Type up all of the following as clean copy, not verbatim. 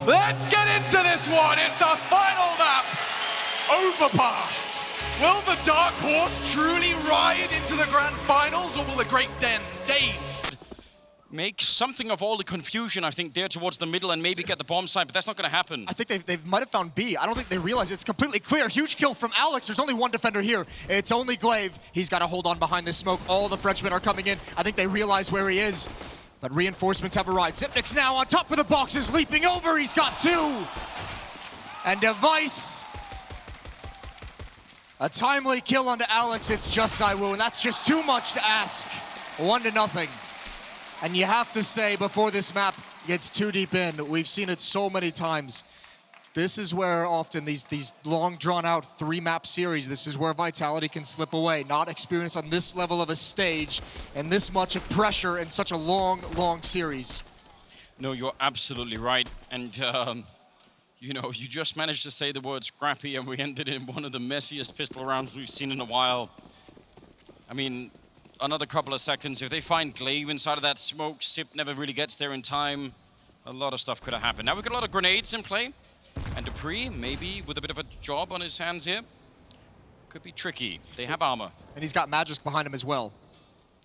Let's get into this one. It's our final map. Overpass. Will the Dark Horse truly ride into the grand finals, or will the Great Danes make something of all the confusion, I think, there towards the middle and maybe get the bomb side, but that's not going to happen. I think they might have found B. I don't think they realize it's completely clear. Huge kill from Alex. There's only one defender here. It's only Glaive. He's got to hold on behind this smoke. All the Frenchmen are coming in. I think they realize where he is. But reinforcements have arrived. Zipnik's now on top of the boxes, leaping over. He's got two. And Device. A timely kill onto Alex. It's just ZywOo, and that's just too much to ask. 1-0. And you have to say, before this map gets too deep in, we've seen it so many times. This is where often these long drawn-out 3-map series, this is where Vitality can slip away. Not experienced on this level of a stage and this much of pressure in such a long, long series. No, you're absolutely right. And, you know, you just managed to say the word scrappy and we ended in one of the messiest pistol rounds we've seen in a while. I mean, another couple of seconds. If they find Glaive inside of that smoke, Sip never really gets there in time. A lot of stuff could have happened. Now we've got a lot of grenades in play. And Dupree, maybe with a bit of a job on his hands here. Could be tricky. They have armor. And he's got Magisk behind him as well.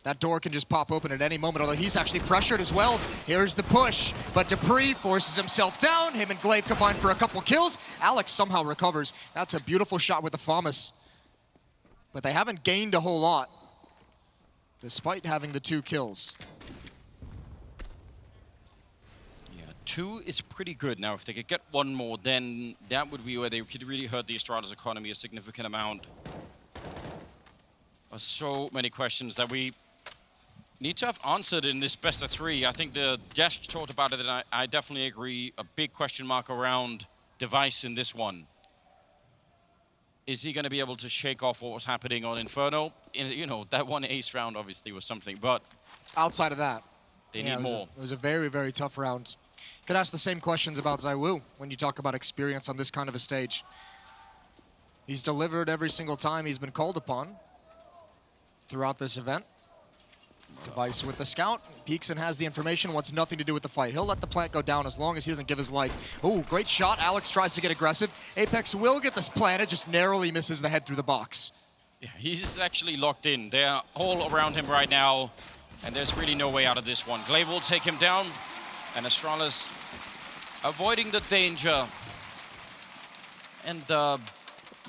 That door can just pop open at any moment, although he's actually pressured as well. Here's the push, but Dupree forces himself down. Him and Glaive combine for a couple kills. Alex somehow recovers. That's a beautiful shot with the FAMAS. But they haven't gained a whole lot, despite having the 2 kills. Yeah, 2 is pretty good. Now, if they could get 1 more, then that would be where they could really hurt the Astralis economy a significant amount. So many questions that we need to have answered in this best of 3. I think the Jash talked about it, and I definitely agree. A big question mark around Device in this one. Is he going to be able to shake off what was happening on Inferno? You know, that one ace round obviously was something, but outside of that, they need more. It was a very, very tough round. Could ask the same questions about ZywOo when you talk about experience on this kind of a stage. He's delivered every single time he's been called upon throughout this event. Device with the scout, peeks and has the information, wants nothing to do with the fight. He'll let the plant go down as long as he doesn't give his life. Oh, great shot. Alex tries to get aggressive. Apex will get this planted, just narrowly misses the head through the box. Yeah, he's actually locked in. They're all around him right now, and there's really no way out of this one. Glaive will take him down, and Astralis avoiding the danger. And,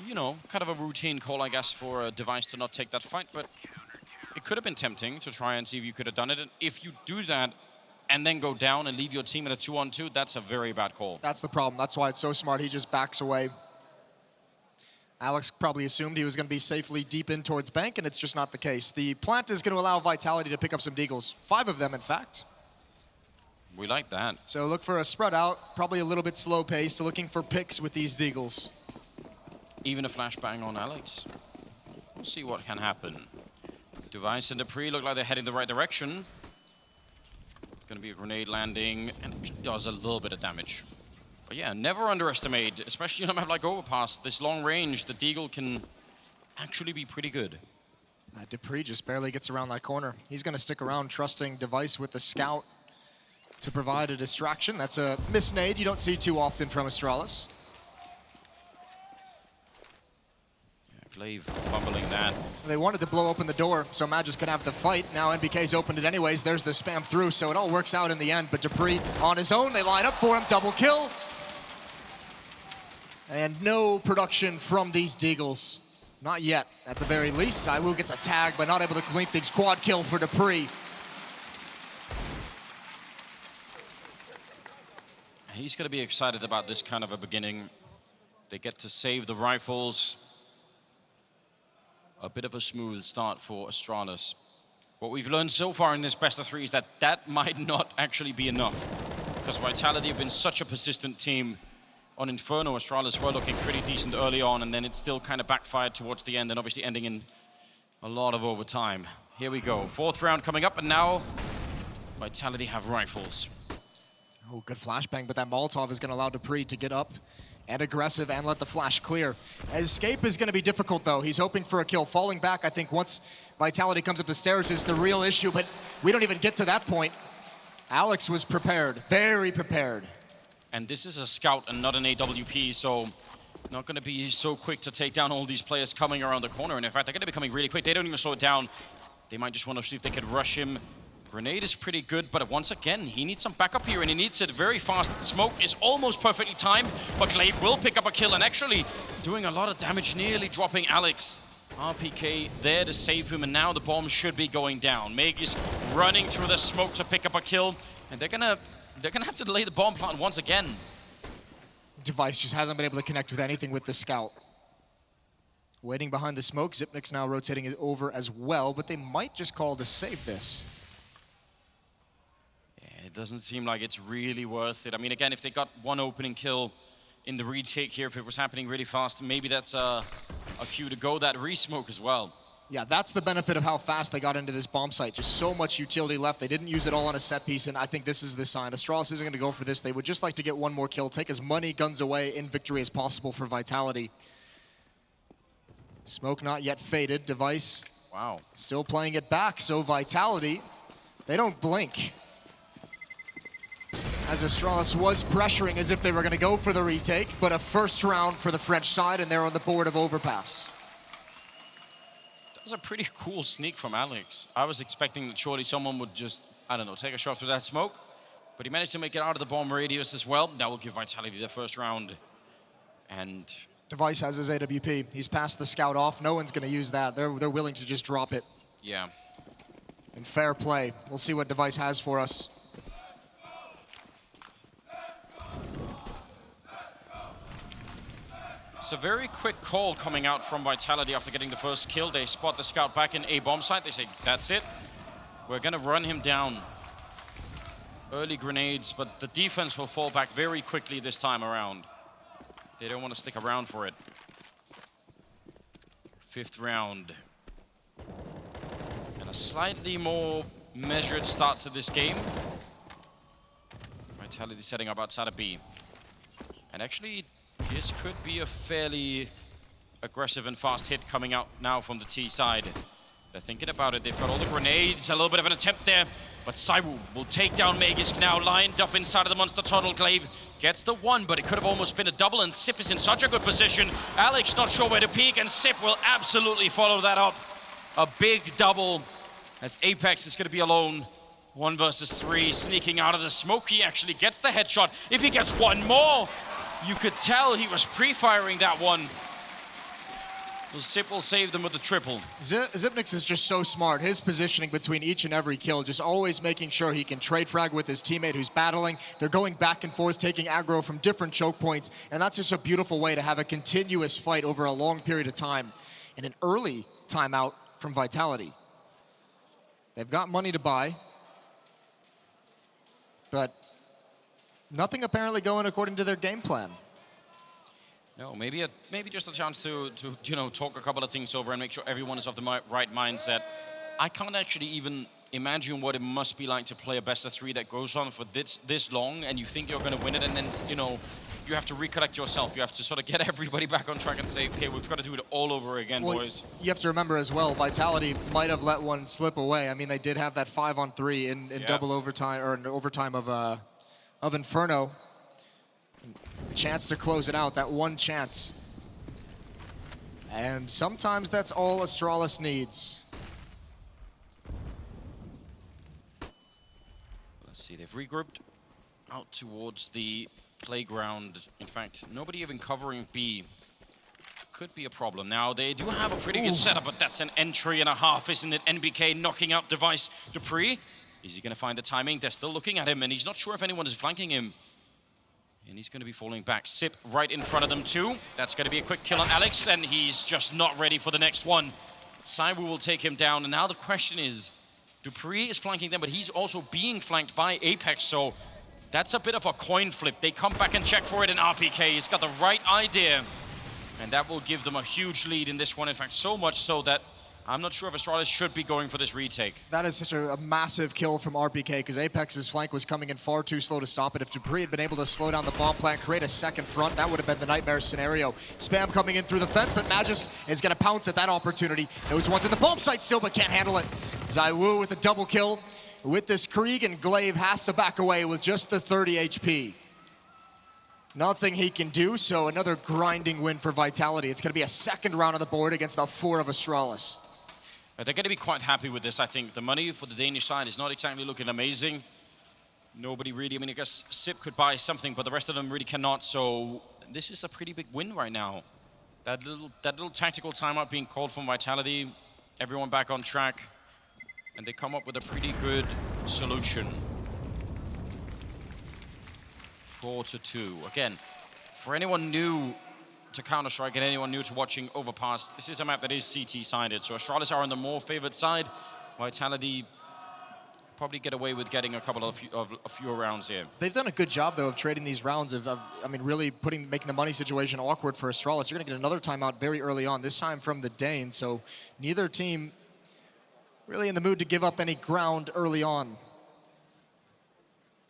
you know, kind of a routine call, I guess, for a Device to not take that fight, but it could have been tempting to try and see if you could have done it. And if you do that and then go down and leave your team in a 2-on-2, that's a very bad call. That's the problem. That's why it's so smart. He just backs away. Alex probably assumed he was going to be safely deep in towards bank, and it's just not the case. The plant is going to allow Vitality to pick up some deagles. 5 of them, in fact. We like that. So look for a spread out, probably a little bit slow paced, looking for picks with these deagles. Even a flashbang on Alex. We'll see what can happen. Device and Dupree look like they're heading the right direction. Gonna be a grenade landing, and it does a little bit of damage. But yeah, never underestimate, especially on a map like Overpass, this long range, the deagle can actually be pretty good. Dupree just barely gets around that corner. He's gonna stick around, trusting Device with the scout to provide a distraction. That's a misnade you don't see too often from Astralis. Glaive fumbling that. They wanted to blow open the door so Magisk could have the fight. Now NBK's opened it anyways. There's the spam through, so it all works out in the end. But Dupree on his own, they line up for him, double kill. And no production from these deagles. Not yet, at the very least. ZywOo gets a tag, but not able to clean things. Quad kill for Dupree. He's going to be excited about this kind of a beginning. They get to save the rifles. A bit of a smooth start for Astralis. What we've learned so far in this best of 3 is that that might not actually be enough. Because Vitality have been such a persistent team. On Inferno, Astralis were looking pretty decent early on, and then it still kind of backfired towards the end, and obviously ending in a lot of overtime. Here we go, 4th round coming up, and now Vitality have rifles. Oh, good flashbang, but that Molotov is going to allow Dupree to get up and aggressive and let the flash clear. Escape is going to be difficult, though. He's hoping for a kill. Falling back, I think, once Vitality comes up the stairs is the real issue, but we don't even get to that point. Alex was prepared, very prepared. And this is a scout and not an AWP, so not going to be so quick to take down all these players coming around the corner. And in fact, they're going to be coming really quick. They don't even slow it down. They might just want to see if they could rush him. Grenade is pretty good, but once again, he needs some backup here, and he needs it very fast. Smoke is almost perfectly timed, but Glaive will pick up a kill, and actually doing a lot of damage, nearly dropping Alex. RPK there to save him, and now the bomb should be going down. Meg is running through the smoke to pick up a kill, and they're gonna have to delay the bomb plant once again. Device just hasn't been able to connect with anything with the scout. Waiting behind the smoke, Xyp9x now rotating it over as well, but they might just call to save this. Yeah, it doesn't seem like it's really worth it. I mean, again, if they got one opening kill in the retake here, if it was happening really fast, maybe that's a cue to go that re-smoke as well. Yeah, that's the benefit of how fast they got into this bomb site. Just so much utility left. They didn't use it all on a set piece, and I think this is the sign. Astralis isn't going to go for this. They would just like to get one more kill, take as many guns away in victory as possible for Vitality. Smoke not yet faded. Device wow, still playing it back, so Vitality, they don't blink. As Astralis was pressuring as if they were going to go for the retake, but a first round for the French side, and they're on the board of Overpass. That was a pretty cool sneak from Alex. I was expecting that surely someone would just, I don't know, take a shot through that smoke, but he managed to make it out of the bomb radius as well. That will give Vitality their first round. And Device has his AWP. He's passed the scout off. No one's going to use that. They're willing to just drop it. yeah. And fair play. We'll see what Device has for us. It's a very quick call coming out from Vitality after getting the first kill. They spot the scout back in A bomb site. They say, that's it. We're gonna run him down. Early grenades, but the defense will fall back very quickly this time around. They don't want to stick around for it. 5th round. And a slightly more measured start to this game. Vitality setting up outside of B. And actually, this could be a fairly aggressive and fast hit coming out now from the T side. They're thinking about it. They've got all the grenades, a little bit of an attempt there, but ZywOo will take down Magisk now, lined up inside of the monster tunnel. Glaive gets the one, but it could have almost been a double, and Sip is in such a good position. Alex not sure where to peek, and Sip will absolutely follow that up. A big double, as Apex is going to be alone. 1 versus 3, sneaking out of the smoke. He actually gets the headshot. If he gets one more, you could tell he was pre-firing that one. Well, Sip will save them with the triple. Xyp9x is just so smart. His positioning between each and every kill, just always making sure he can trade frag with his teammate who's battling. They're going back and forth, taking aggro from different choke points, and that's just a beautiful way to have a continuous fight over a long period of time. And an early timeout from Vitality. They've got money to buy, but nothing apparently going according to their game plan. No, maybe just a chance to you know, talk a couple of things over and make sure everyone is of the right mindset. I can't actually even imagine what it must be like to play a best of 3 that goes on for this long, and you think you're going to win it, and then, you know, you have to recollect yourself. You have to sort of get everybody back on track and say, okay, we've got to do it all over again, boys. You have to remember as well, Vitality might have let one slip away. I mean, they did have that 5-on-3 in double overtime, or in overtime of Inferno. A chance to close it out, that one chance. And sometimes that's all Astralis needs. Let's see, they've regrouped out towards the playground. In fact, nobody even covering B. Could be a problem. Now, they do have a pretty good setup, but that's an entry and a half, isn't it? NBK knocking out Device. Dupree, is he going to find the timing? They're still looking at him, and he's not sure if anyone is flanking him. And he's going to be falling back. Sip right in front of them too. That's going to be a quick kill on Alex, and he's just not ready for the next one. ZywOo will take him down, and now the question is, Dupree is flanking them, but he's also being flanked by Apex, so that's a bit of a coin flip. They come back and check for it, and RPK has got the right idea, and that will give them a huge lead in this one. In fact, so much so that I'm not sure if Astralis should be going for this retake. That is such a massive kill from RPK, because Apex's flank was coming in far too slow to stop it. If Dupree had been able to slow down the bomb plant, create a second front, that would have been the nightmare scenario. Spam coming in through the fence, but Magisk is going to pounce at that opportunity. Knows one's in the bomb site still, but can't handle it. ZywOo with a double kill with this Krieg, and Glaive has to back away with just the 30 HP. Nothing he can do, so another grinding win for Vitality. It's going to be a second round on the board against the 4 of Astralis. They're going to be quite happy with this, I think. The money for the Danish side is not exactly looking amazing. Nobody really, I mean, I guess Sip could buy something, but the rest of them really cannot. So this is a pretty big win right now. That little tactical timeout being called from Vitality, everyone back on track, and they come up with a pretty good solution. 4-2. Again, for anyone new to Counter-Strike and anyone new to watching Overpass, this is a map that is CT-sided. So Astralis are on the more favored side. Vitality probably get away with getting a couple of fewer rounds here. They've done a good job, though, of trading these rounds I mean, really making the money situation awkward for Astralis. You're going to get another timeout very early on, this time from the Danes. So neither team really in the mood to give up any ground early on.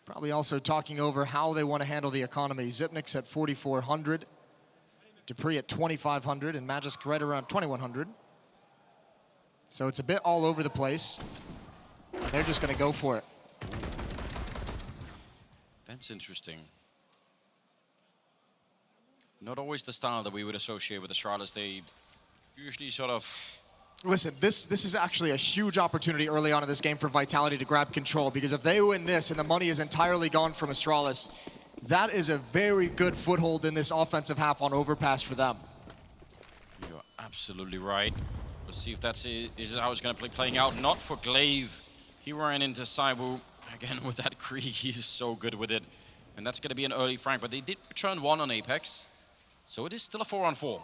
Probably also talking over how they want to handle the economy. Xyp9x at 4,400, dupreeh at 2,500, and Magisk right around 2,100. So it's a bit all over the place. They're just going to go for it. That's interesting. Not always the style that we would associate with Astralis. They usually sort of... Listen, this is actually a huge opportunity early on in this game for Vitality to grab control, because if they win this and the money is entirely gone from Astralis, that is a very good foothold in this offensive half on Overpass for them. You're absolutely right. Let's see if that's is how it's going to be playing out. Not for Glaive. He ran into ZywOo. Again, with that Kree, he's so good with it. And that's going to be an early frank, but they did turn 1 on Apex. So it is still a 4-on-4.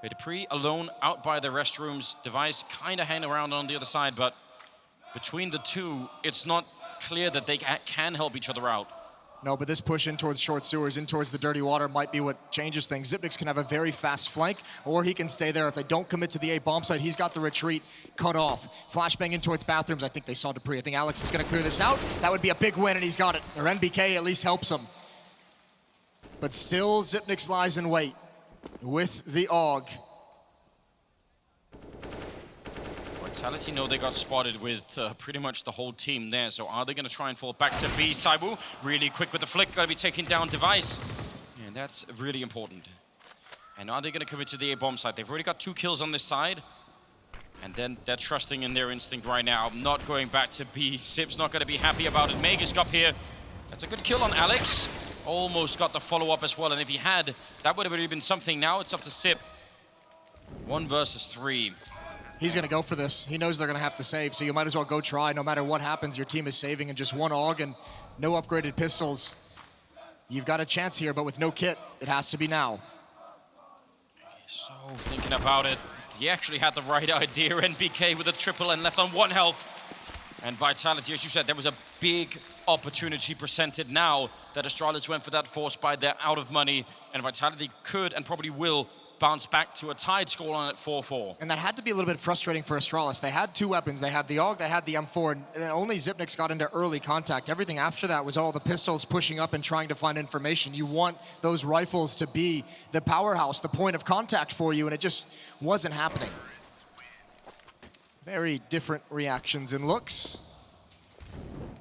dupreeh alone out by the restrooms. Device kind of hanging around on the other side, but between the two, it's not clear that they can help each other out. No, but this push in towards short sewers, in towards the dirty water, might be what changes things. Xyp9x can have a very fast flank, or he can stay there. If they don't commit to the A bomb site, he's got the retreat cut off. Flashbang in towards bathrooms. I think they saw dupreeh. I think Alex is going to clear this out. That would be a big win, and he's got it. Or NBK at least helps him. But still, Xyp9x lies in wait with the AUG. Vitality know they got spotted with pretty much the whole team there, so are they going to try and fall back to B? ZywOo really quick with the flick, got to be taking down Device, and that's really important. And are they going to commit to the A bomb side? They've already got 2 kills on this side, and then they're trusting in their instinct right now, not going back to B. Sip's not going to be happy about it. Magisk up here. That's a good kill on Alex. Almost got the follow-up as well, and if he had, that would have really been something. Now it's up to Sip. 1 versus 3. He's going to go for this. He knows they're going to have to save, so you might as well go try. No matter what happens, your team is saving, and just 1 AUG and no upgraded pistols. You've got a chance here, but with no kit, it has to be now. So thinking about it, he actually had the right idea. NBK with a triple and left on 1 health. And Vitality, as you said, there was a big opportunity presented now that Astralis went for that force buy. They're out of money, and Vitality could and probably will bounce back to a tied scoreline at 4-4. And that had to be a little bit frustrating for Astralis. They had 2 weapons. They had the AUG, they had the M4, and only Xyp9x got into early contact. Everything after that was all the pistols pushing up and trying to find information. You want those rifles to be the powerhouse, the point of contact for you, and it just wasn't happening. Very different reactions and looks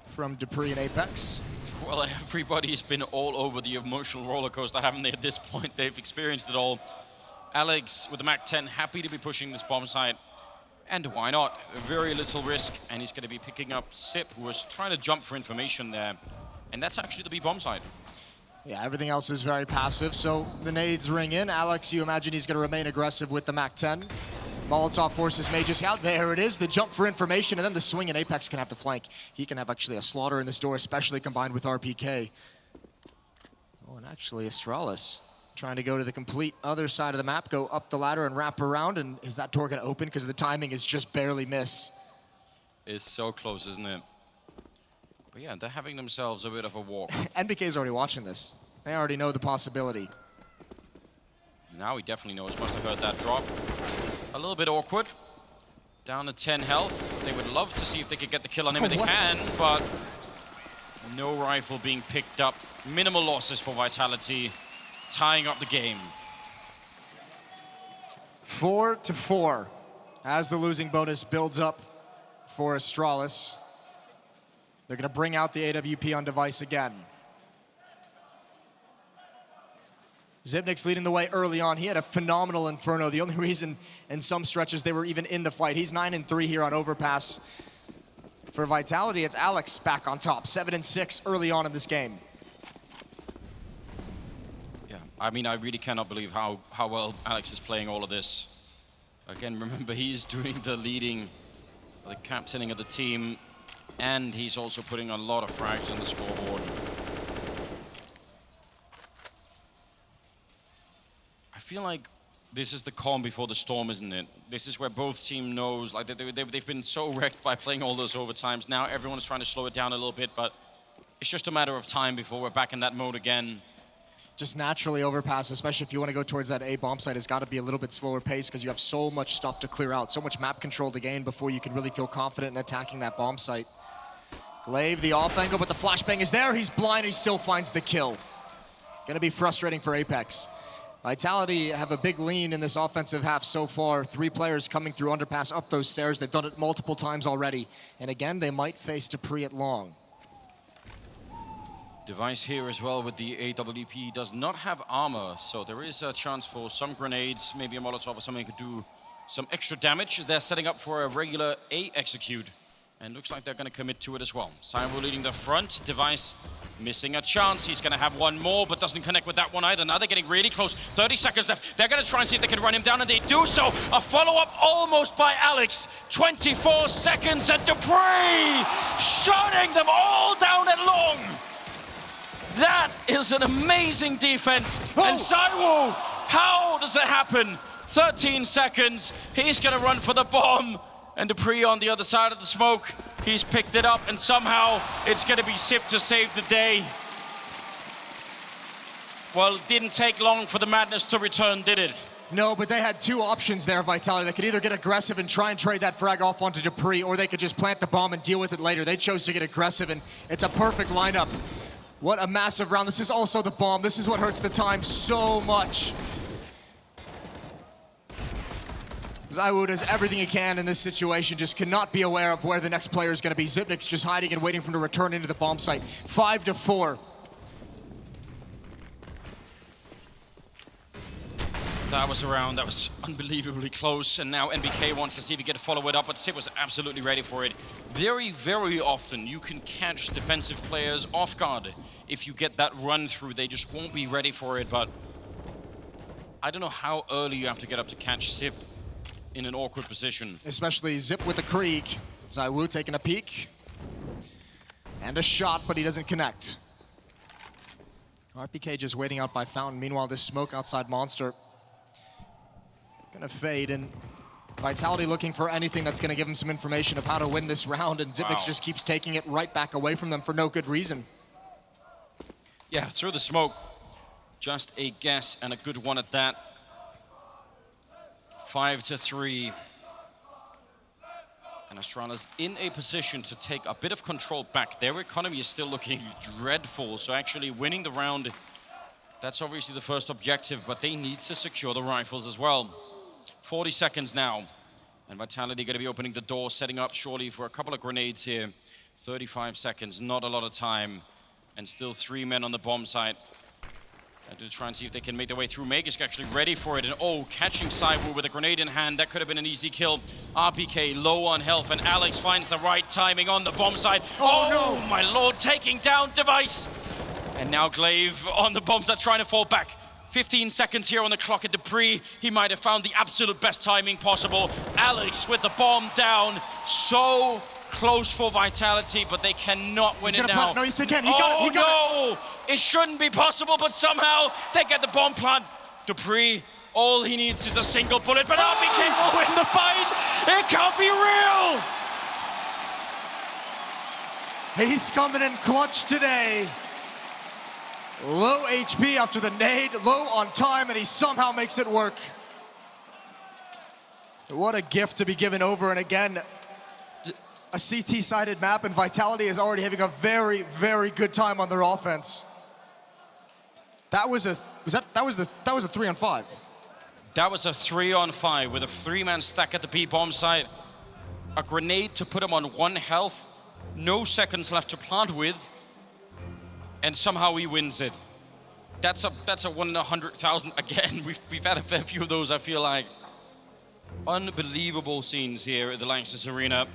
from dupreeh and Apex. Well, everybody's been all over the emotional roller coaster, haven't they, at this point? They've experienced it all. Alex with the MAC-10, happy to be pushing this bomb site. And why not? Very little risk, and he's going to be picking up Sip, who was trying to jump for information there. And that's actually the B bomb site. Yeah, everything else is very passive, so the nades ring in. Alex, you imagine he's going to remain aggressive with the MAC-10. Molotov forces Magisk out. There it is, the jump for information, and then the swing, and Apex can have the flank. He can have actually a slaughter in this door, especially combined with RPK. Oh, and actually Astralis trying to go to the complete other side of the map, go up the ladder and wrap around, and is that door gonna open? Because the timing is just barely missed. It's so close, isn't it? But yeah, they're having themselves a bit of a walk. NBK's already watching this. They already know the possibility. Now he definitely knows, must have heard that drop. A little bit awkward. Down to 10 health. They would love to see if they could get the kill on him, and they can, but no rifle being picked up. Minimal losses for Vitality, tying up the game. 4-4 as the losing bonus builds up for Astralis. They're going to bring out the AWP on Device again. Xyp9x leading the way early on. He had a phenomenal Inferno. The only reason in some stretches they were even in the fight. He's 9-3 here on Overpass. For Vitality, it's Alex back on top. 7-6 early on in this game. Yeah, I mean, I really cannot believe how well Alex is playing all of this. Again, remember, he's doing the leading, the captaining of the team, and he's also putting a lot of frags on the scoreboard. I feel like this is the calm before the storm, isn't it? This is where both team knows, like they've been so wrecked by playing all those overtimes. Now everyone is trying to slow it down a little bit, but it's just a matter of time before we're back in that mode again. Just naturally Overpass, especially if you want to go towards that A bomb site, has got to be a little bit slower pace because you have so much stuff to clear out, so much map control to gain before you can really feel confident in attacking that bomb site. Glaive, the off angle, but the flashbang is there. He's blind, he still finds the kill. Gonna be frustrating for Apex. Vitality have a big lean in this offensive half so far. 3 players coming through Underpass up those stairs. They've done it multiple times already. And again, they might face dupreeh at long. Device here as well with the AWP does not have armor, so there is a chance for some grenades, maybe a Molotov or something could do some extra damage. They're setting up for a regular A execute, and looks like they're going to commit to it as well. Cyber leading the front, Device missing a chance. He's going to have one more, but doesn't connect with that one either. Now they're getting really close. 30 seconds left. They're going to try and see if they can run him down, and they do so. A follow-up almost by Alex. 24 seconds, and dupreeh shutting them all down at long. That is an amazing defense. Oh. And csgo, how does it happen? 13 seconds. He's going to run for the bomb. And dupreeh on the other side of the smoke. He's picked it up, and somehow it's going to be Cip to save the day. Well, it didn't take long for the madness to return, did it? No, but they had 2 options there, Vitality. They could either get aggressive and try and trade that frag off onto dupreeh, or they could just plant the bomb and deal with it later. They chose to get aggressive, and it's a perfect lineup. What a massive round. This is also the bomb. This is what hurts the time so much. ZywOo does everything he can in this situation, just cannot be aware of where the next player is going to be. Xyp9x just hiding and waiting for him to return into the bomb site. 5-4. That was a round that was unbelievably close, and now NBK wants to see if he can follow it up, but Cip was absolutely ready for it. Very, very often you can catch defensive players off guard. If you get that run through, they just won't be ready for it, but I don't know how early you have to get up to catch Cip in an awkward position. Especially Zip with the Krieg. ZywOo taking a peek. And a shot, but he doesn't connect. RPK just waiting out by Fountain. Meanwhile, this smoke outside Monster gonna fade, and Vitality looking for anything that's gonna give him some information of how to win this round, and Xyp9x just keeps taking it right back away from them for no good reason. Yeah, through the smoke. Just a guess, and a good one at that. 5-3. And Astralis in a position to take a bit of control back. Their economy is still looking dreadful, so actually winning the round, that's obviously the first objective, but they need to secure the rifles as well. 40 seconds now, and Vitality going to be opening the door, setting up surely for a couple of grenades here. 35 seconds, not a lot of time, and still 3 men on the bomb site. And to try and see if they can make their way through. Meg is actually ready for it, and oh, catching ZywOo with a grenade in hand. That could have been an easy kill. RPK low on health, and Alex finds the right timing on the bomb side. Oh no, my lord, taking down Device. And now Glaive on the bomb side trying to fall back. 15 seconds here on the clock at dupreeh. He might have found the absolute best timing possible. Alex with the bomb down. So close for Vitality, but they cannot win it now. No, he can. He got it. No! It shouldn't be possible, but somehow they get the bomb plant. dupreeh, all he needs is a single bullet, but RPK will win the fight. It can't be real. He's coming in clutch today. Low HP after the nade, low on time, and he somehow makes it work. What a gift to be given over, and again, a CT-sided map, and Vitality is already having a very, very good time on their offense. That was a 3-on-5. That was a 3-on-5 with a 3-man stack at the B bomb site. A grenade to put him on 1 health. No seconds left to plant with. And somehow he wins it. that's a 1 in 100,000 again. We've had a fair few of those, I feel like. Unbelievable scenes here at the Lanxess-Arena.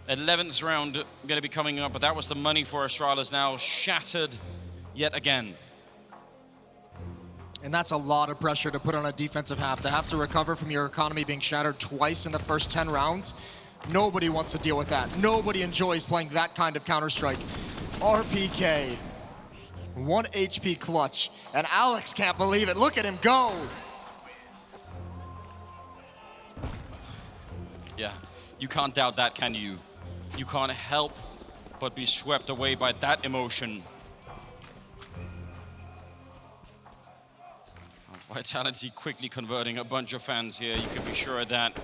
11th round going to be coming up, but that was the money for Astralis, now shattered yet again. And that's a lot of pressure to put on a defensive half, to have to recover from your economy being shattered twice in the first 10 rounds. Nobody wants to deal with that. Nobody enjoys playing that kind of Counter-Strike. RPK, 1 HP clutch, and Alex can't believe it. Look at him go. Yeah, you can't doubt that, can you? You can't help but be swept away by that emotion. Vitality quickly converting a bunch of fans here. You can be sure of that.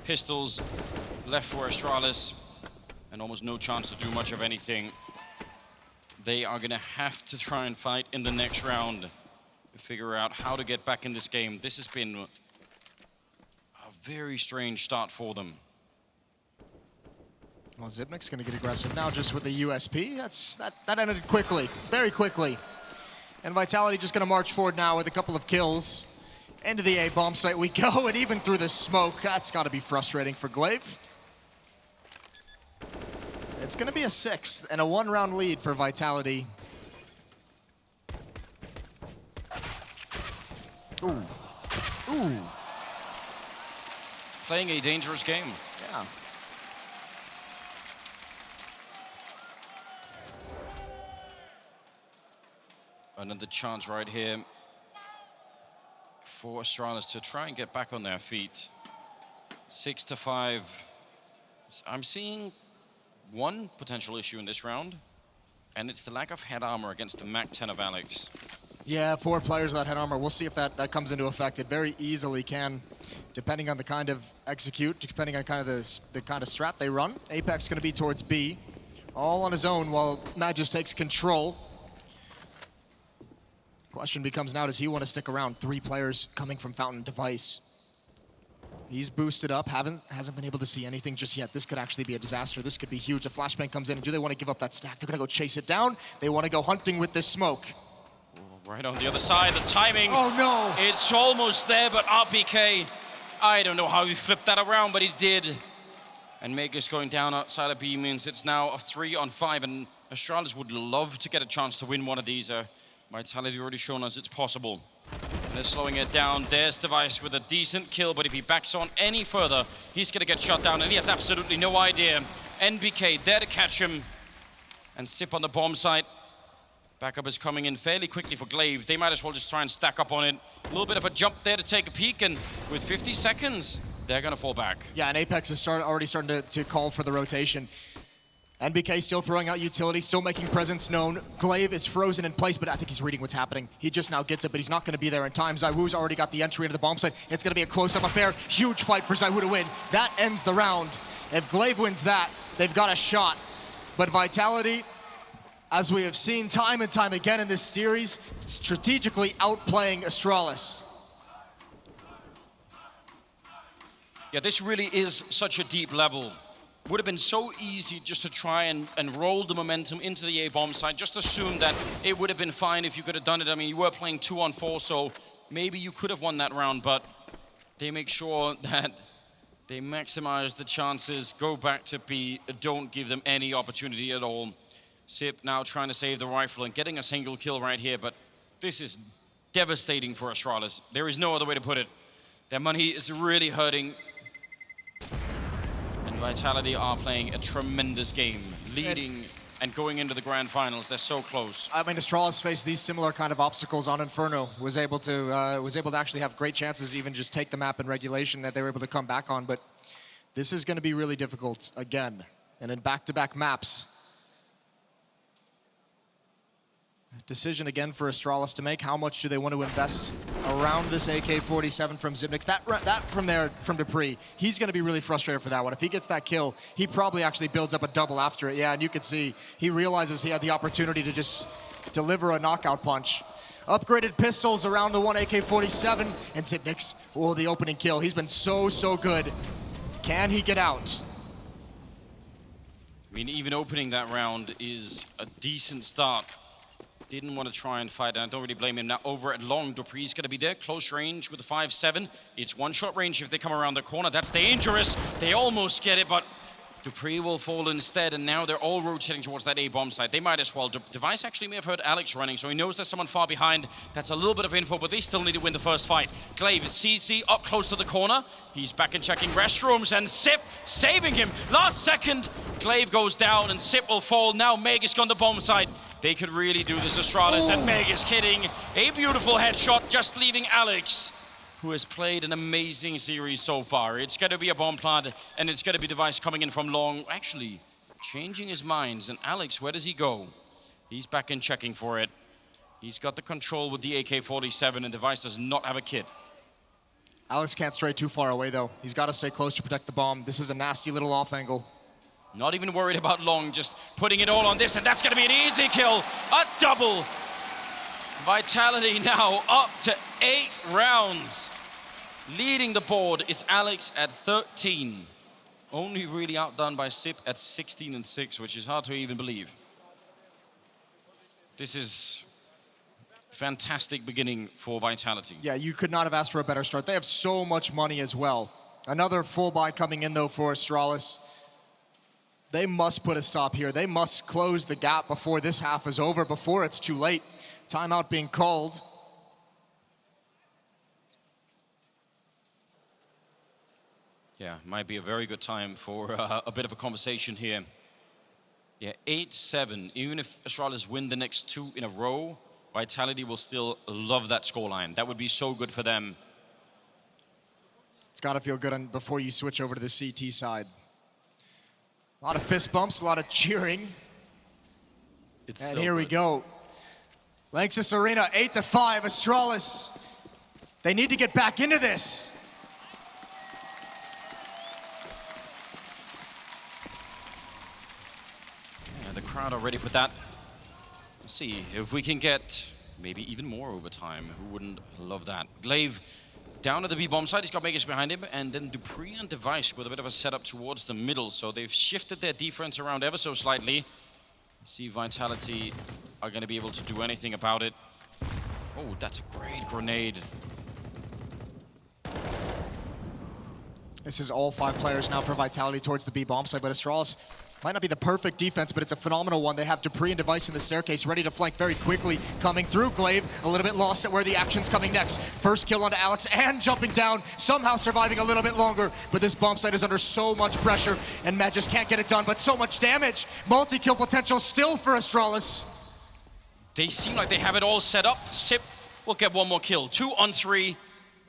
Pistols left for Astralis, and almost no chance to do much of anything. They are gonna have to try and fight in the next round to figure out how to get back in this game. This has been a very strange start for them. Well, Zipnik's gonna get aggressive now just with the USP. That ended quickly, very quickly. And Vitality just gonna march forward now with a couple of kills. Into the A bomb site we go, and even through the smoke, that's gotta be frustrating for Glaive. It's gonna be a 6th and a 1-round lead for Vitality. Ooh, ooh. Playing a dangerous game. Yeah. Another chance right here for Astralis to try and get back on their feet. 6-5. I'm seeing one potential issue in this round, and it's the lack of head armor against the Mac 10 of Alex. Yeah, 4 players without head armor. We'll see if that comes into effect. It very easily can, depending on the kind of execute, depending on kind of the kind of strat they run. Apex going to be towards B, all on his own while Magis takes control. Question becomes now, does he want to stick around? 3 players coming from Fountain Device. He's boosted up, hasn't been able to see anything just yet. This could actually be a disaster. This could be huge. A flashbang comes in, and do they want to give up that stack? They're going to go chase it down. They want to go hunting with this smoke. Right on the other side, the timing. Oh no! It's almost there, but RPK, I don't know how he flipped that around, but he did. And Magus going down outside of B means it's now a 3-on-5, and Astralis would love to get a chance to win one of these. Vitality already shown us it's possible. And they're slowing it down. There's Device with a decent kill, but if he backs on any further, he's gonna get shot down, and he has absolutely no idea. NBK there to catch him, and Sip on the bomb site. Backup is coming in fairly quickly for Glaive. They might as well just try and stack up on it. A little bit of a jump there to take a peek, and with 50 seconds, they're gonna fall back. Yeah, and Apex is already starting to call for the rotation. NBK still throwing out utility, still making presence known. Glaive is frozen in place, but I think he's reading what's happening. He just now gets it, but he's not going to be there in time. ZywOo's already got the entry into the bomb site. It's going to be a close-up affair. Huge fight for ZywOo to win. That ends the round. If Glaive wins that, they've got a shot. But Vitality, as we have seen time and time again in this series, strategically outplaying Astralis. Yeah, this really is such a deep level. Would have been so easy just to try and roll the momentum into the A-bomb side. Just assume that it would have been fine if you could have done it. I mean, you were playing 2-on-4, so maybe you could have won that round, but they make sure that they maximize the chances, go back to B, don't give them any opportunity at all. Sip now trying to save the rifle and getting a single kill right here, but this is devastating for Astralis. There is no other way to put it. Their money is really hurting. Vitality are playing a tremendous game, leading and going into the grand finals. They're so close. I mean, Astralis faced these similar kind of obstacles on Inferno. Was able to actually have great chances, even just take the map in regulation that they were able to come back on. But this is going to be really difficult again, and in back-to-back maps. Decision again for Astralis to make. How much do they want to invest around this AK-47 from Zipnik? That from there, from Dupree, he's going to be really frustrated for that one. If he gets that kill, he probably actually builds up a double after it. Yeah, and you can see he realizes he had the opportunity to just deliver a knockout punch. Upgraded pistols around the one AK-47, and Zipnik's, oh, the opening kill. He's been so good. Can he get out? I mean, even opening that round is a decent start. Didn't want to try and fight, and I don't really blame him. Now over at long, Dupree's going to be there, close range with the 5-7. It's one-shot range if they come around the corner. That's dangerous. They almost get it, but Dupree will fall instead, and now they're all rotating towards that A-bomb side. They might as well. Device actually may have heard Alex running, so he knows there's someone far behind. That's a little bit of info, but they still need to win the first fight. Glaive, CC up close to the corner. He's back and checking restrooms, and Sip saving him. Last second, Glaive goes down, and Sip will fall. Now Meg is on the bomb side. They could really do this, Astralis, and Meg is hitting a beautiful headshot, just leaving Alex, who has played an amazing series so far. It's going to be a bomb plant, and it's going to be Device coming in from long, actually changing his minds. And Alex, where does he go? He's back and checking for it. He's got the control with the AK-47, and Device does not have a kit. Alex can't stray too far away, though. He's got to stay close to protect the bomb. This is a nasty little off angle. Not even worried about long, just putting it all on this, and that's going to be an easy kill. A double. Vitality now up to 8 rounds. Leading the board is Alex at 13. Only really outdone by Sip at 16-6, which is hard to even believe. This is fantastic beginning for Vitality. Yeah, you could not have asked for a better start. They have so much money as well. Another full buy coming in, though, for Astralis. They must put a stop here. They must close the gap before this half is over, before it's too late. Timeout being called. Yeah, might be a very good time for a bit of a conversation here. Yeah, 8-7. Even if Astralis win the next 2 in a row, Vitality will still love that scoreline. That would be so good for them. It's got to feel good before you switch over to the CT side. A lot of fist bumps, a lot of cheering. And so here we go. Lanxess-Arena, 8-5, Astralis. They need to get back into this. Yeah, the crowd are ready for that. Let's see if we can get maybe even more overtime. Who wouldn't love that? Glaive down at the B-bomb side, he's got Megas behind him, and then Dupree and Device with a bit of a setup towards the middle, so they've shifted their defense around ever so slightly. See if Vitality are going to be able to do anything about it. Oh, that's a great grenade. This is all 5 players now for Vitality towards the B-bomb side, but Astralis might not be the perfect defense, but it's a phenomenal one. They have Dupree and Device in the staircase, ready to flank very quickly. Coming through, Glaive, a little bit lost at where the action's coming next. First kill onto Alex, and jumping down, somehow surviving a little bit longer. But this bomb site is under so much pressure, and Matt just can't get it done, but so much damage. Multi-kill potential still for Astralis. They seem like they have it all set up. Sip will get 1 more kill. 2 on 3.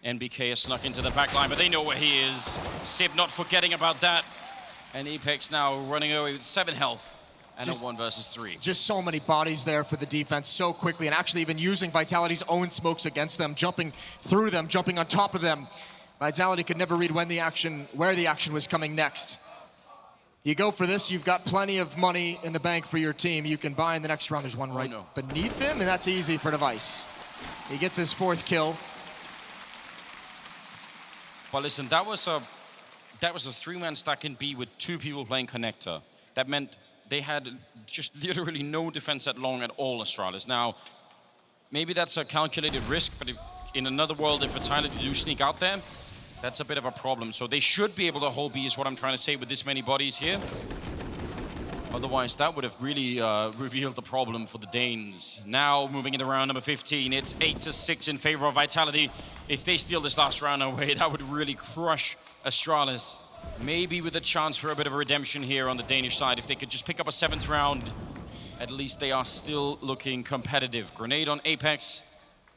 NBK has snuck into the back line, but they know where he is. Sip not forgetting about that. And Apex now running away with 7 health and a 1 versus 3. Just so many bodies there for the defense so quickly, and actually even using Vitality's own smokes against them, jumping through them, jumping on top of them. Vitality could never read where the action was coming next. You go for this, you've got plenty of money in the bank for your team. You can buy in the next round. There's one right beneath him, and that's easy for Device. He gets his 4th kill. But listen, that was a 3-man stack in B with 2 people playing connector. That meant they had just literally no defense at long at all, Astralis. Now, maybe that's a calculated risk, but in another world, if Vitality do sneak out there, that's a bit of a problem. So they should be able to hold B is what I'm trying to say with this many bodies here. Otherwise, that would have really revealed the problem for the Danes. Now, moving into round number 15, it's 8-6 in favor of Vitality. If they steal this last round away, that would really crush Astralis. Maybe with a chance for a bit of a redemption here on the Danish side. If they could just pick up a 7th round, at least they are still looking competitive. Grenade on Apex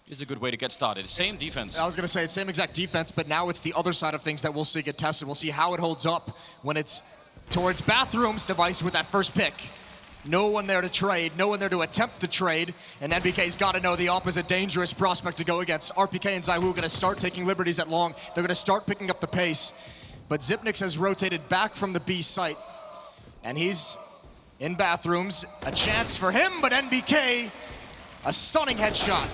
is a good way to get started. Same defense. I was going to say, it's same exact defense, but now it's the other side of things that we'll see get tested. We'll see how it holds up when it's towards bathrooms. Device with that first pick. No one there to trade, no one there to attempt the trade, and NBK's got to know the opposite dangerous prospect to go against. RPK and ZywOo going to start taking liberties at long. They're going to start picking up the pace, but Xyp9x has rotated back from the B site, and he's in bathrooms. A chance for him, but NBK, a stunning headshot.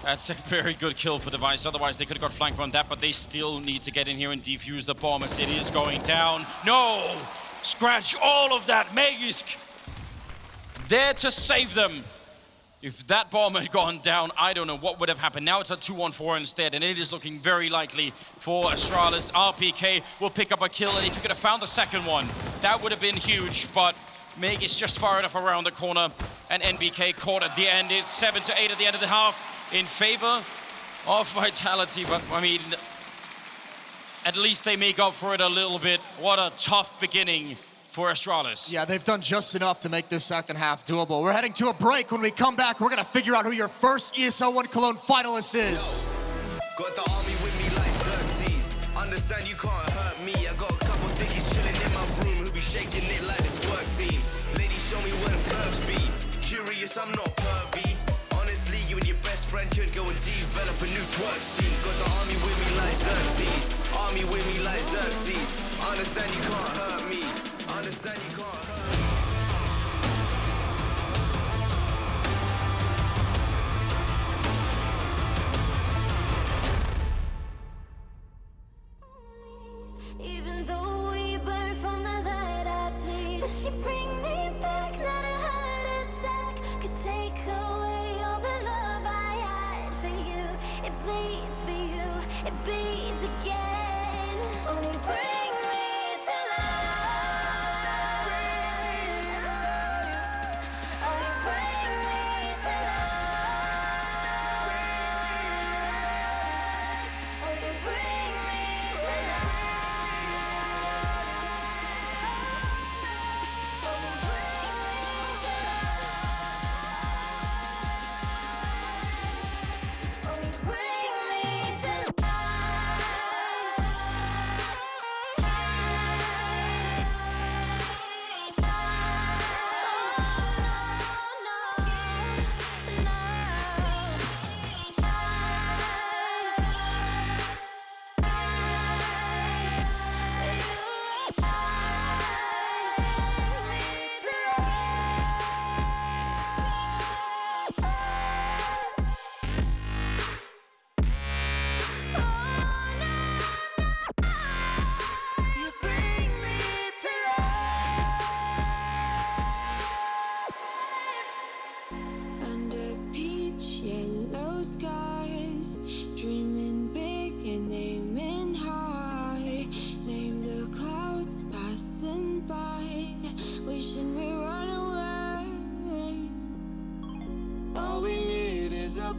That's a very good kill for Device. Otherwise, they could have got flanked on that, but they still need to get in here and defuse the bomb as it is going down. No! Scratch all of that. Magisk there to save them. If that bomb had gone down, I don't know what would have happened. Now it's a 2-1-4 instead, and it is looking very likely for Astralis. RPK will pick up a kill, and if he could have found the second one, that would have been huge, but Meg is just far enough around the corner, and NBK caught at the end. It's 7-8 at the end of the half in favor of Vitality, but I mean, at least they make up for it a little bit. What a tough beginning for Astralis. Yeah, they've done just enough to make this second half doable. We're heading to a break. When we come back, we're gonna figure out who your first ESL One Cologne finalist is. Got the army with me like Xerxes. Understand you can't hurt me. I got a couple dickies chilling in my room who be shaking it like the twerk team. Ladies, show me where the curves be. Curious, I'm not pervy. Honestly, you and your best friend could go and develop a new twerk scene. Got the army with me like Xerxes. Army with me like Xerxes. Understand you can't hurt me. Understand you can't hurt me. Even though we burn from the light I bleed, does she bring me back? Not a heart attack could take away all the love I had for you. It bleeds for you, it bleeds again. Oh, you bring me to life. Oh, you bring me to life. Oh, you bring me to life.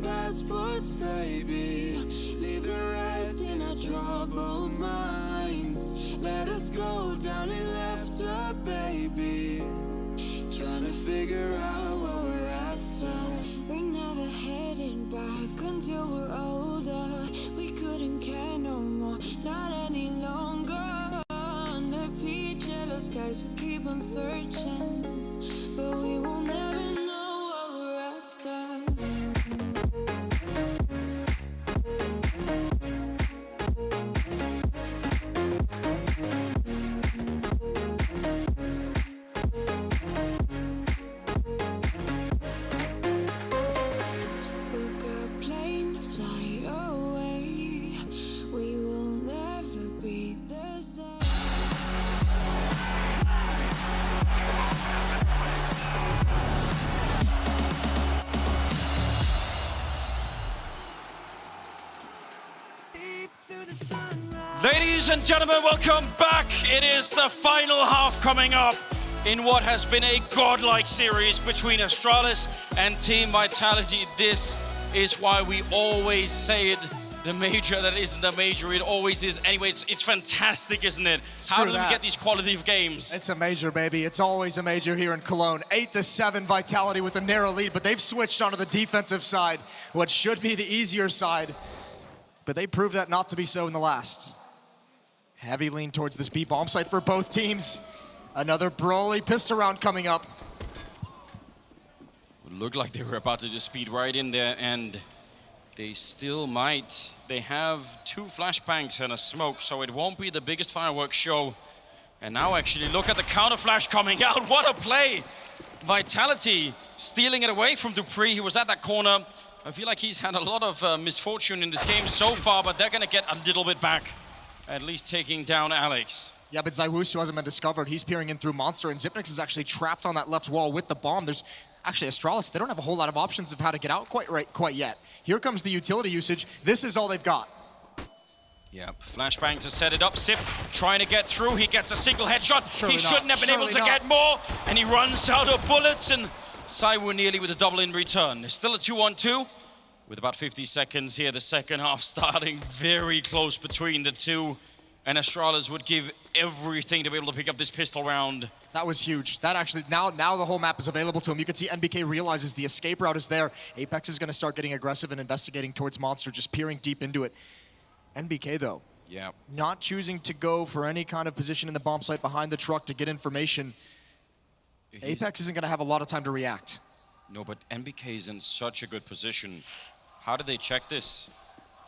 Passports, baby. Leave the rest in our troubled minds. Let us go down in laughter, baby. Trying to figure out what we're after. We're never heading back until we're older. We couldn't care no more, not any longer. Under peach yellow skies, we keep on searching, but we will never know what we're after. Ladies and gentlemen, welcome back. It is the final half coming up in what has been a godlike series between Astralis and Team Vitality. This is why we always say it, the major that isn't the major, it always is. Anyway, it's fantastic, isn't it? How do we get these quality of games? It's a major, baby. It's always a major here in Cologne. 8-7 Vitality with a narrow lead, but they've switched onto the defensive side, what should be the easier side. But they proved that not to be so in the last. Heavy lean towards this B bomb site for both teams. Another Broly pistol round coming up. It looked like they were about to just speed right in there, and they still might. They have 2 flashbangs and a smoke, so it won't be the biggest fireworks show. And now actually look at the counter flash coming out. What a play! Vitality stealing it away from Dupree. He was at that corner. I feel like he's had a lot of misfortune in this game so far, but they're gonna get a little bit back. At least taking down Alex. Yeah, but ZywOo still hasn't been discovered. He's peering in through Monster, and Xyp9x is actually trapped on that left wall with the bomb. There's Actually, Astralis, they don't have a whole lot of options of how to get out quite yet. Here comes the utility usage. This is all they've got. Yeah, flashbang to set it up. Sip trying to get through. He gets a single headshot. He shouldn't have been able to get more, and he runs out of bullets, and ZywOo nearly with a double in return. There's still a 2-on-2 with about 50 seconds here. The second half starting very close between the two, and Astralis would give everything to be able to pick up this pistol round. That was huge. That actually, now the whole map is available to him. You can see NBK realizes the escape route is there. Apex is going to start getting aggressive and investigating towards Monster, just peering deep into it. NBK, though, not choosing to go for any kind of position in the bomb site behind the truck to get information. Apex isn't going to have a lot of time to react. No, but NBK is in such a good position. How did they check this?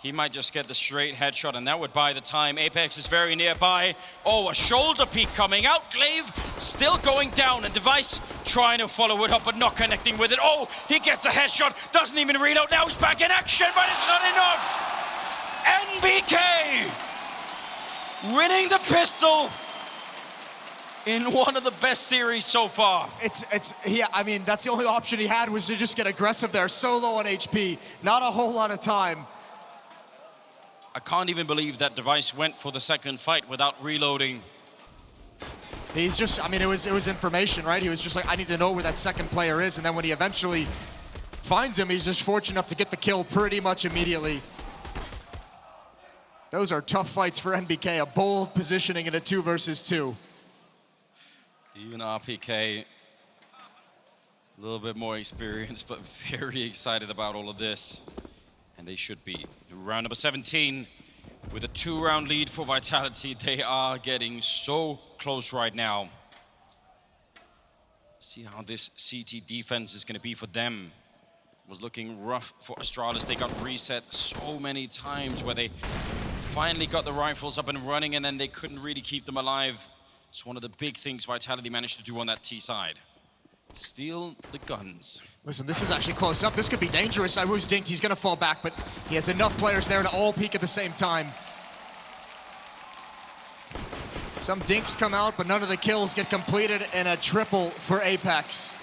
He might just get the straight headshot, and that would buy the time. Apex is very nearby. Oh, a shoulder peek coming out. Glaive still going down, and Device trying to follow it up, but not connecting with it. Oh, he gets a headshot, doesn't even reload. Now he's back in action, but it's not enough. NBK winning the pistol in one of the best series so far. Yeah, I mean, that's the only option he had, was to just get aggressive there. So low on HP, not a whole lot of time. I can't even believe that Device went for the second fight without reloading. He's just, I mean, it was information, right? He was just like, I need to know where that second player is, and then when he eventually finds him, he's just fortunate enough to get the kill pretty much immediately. Those are tough fights for NBK, a bold positioning in a 2 versus 2. Even RPK, a little bit more experienced, but very excited about all of this. And they should be. Round number 17, with a 2-round lead for Vitality. They are getting so close right now. See how this CT defense is going to be for them. It was looking rough for Astralis. They got reset so many times where they finally got the rifles up and running, and then they couldn't really keep them alive. It's one of the big things Vitality managed to do on that T side. Steal the guns. Listen, this is actually close up. This could be dangerous. ZywOo's dinked. He's going to fall back, but he has enough players there to all peek at the same time. Some dinks come out, but none of the kills get completed, and a triple for Apex.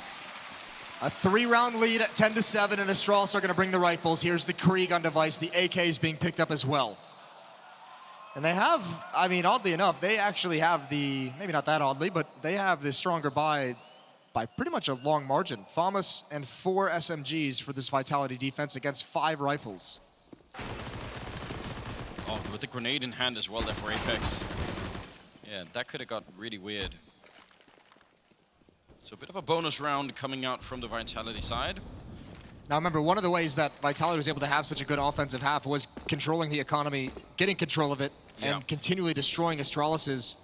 A 3-round lead at 10-7, and Astralis are going to bring the rifles. Here's the Krieg on Device. The AK is being picked up as well. And they have, I mean, oddly enough, they actually have the, maybe not that oddly, but they have the stronger buy by pretty much a long margin. FAMAS and 4 SMGs for this Vitality defense against 5 rifles. Oh, with the grenade in hand as well there for Apex. Yeah, that could have got really weird. So a bit of a bonus round coming out from the Vitality side. Now remember, one of the ways that Vitality was able to have such a good offensive half was controlling the economy, getting control of it, and continually destroying Astralis's.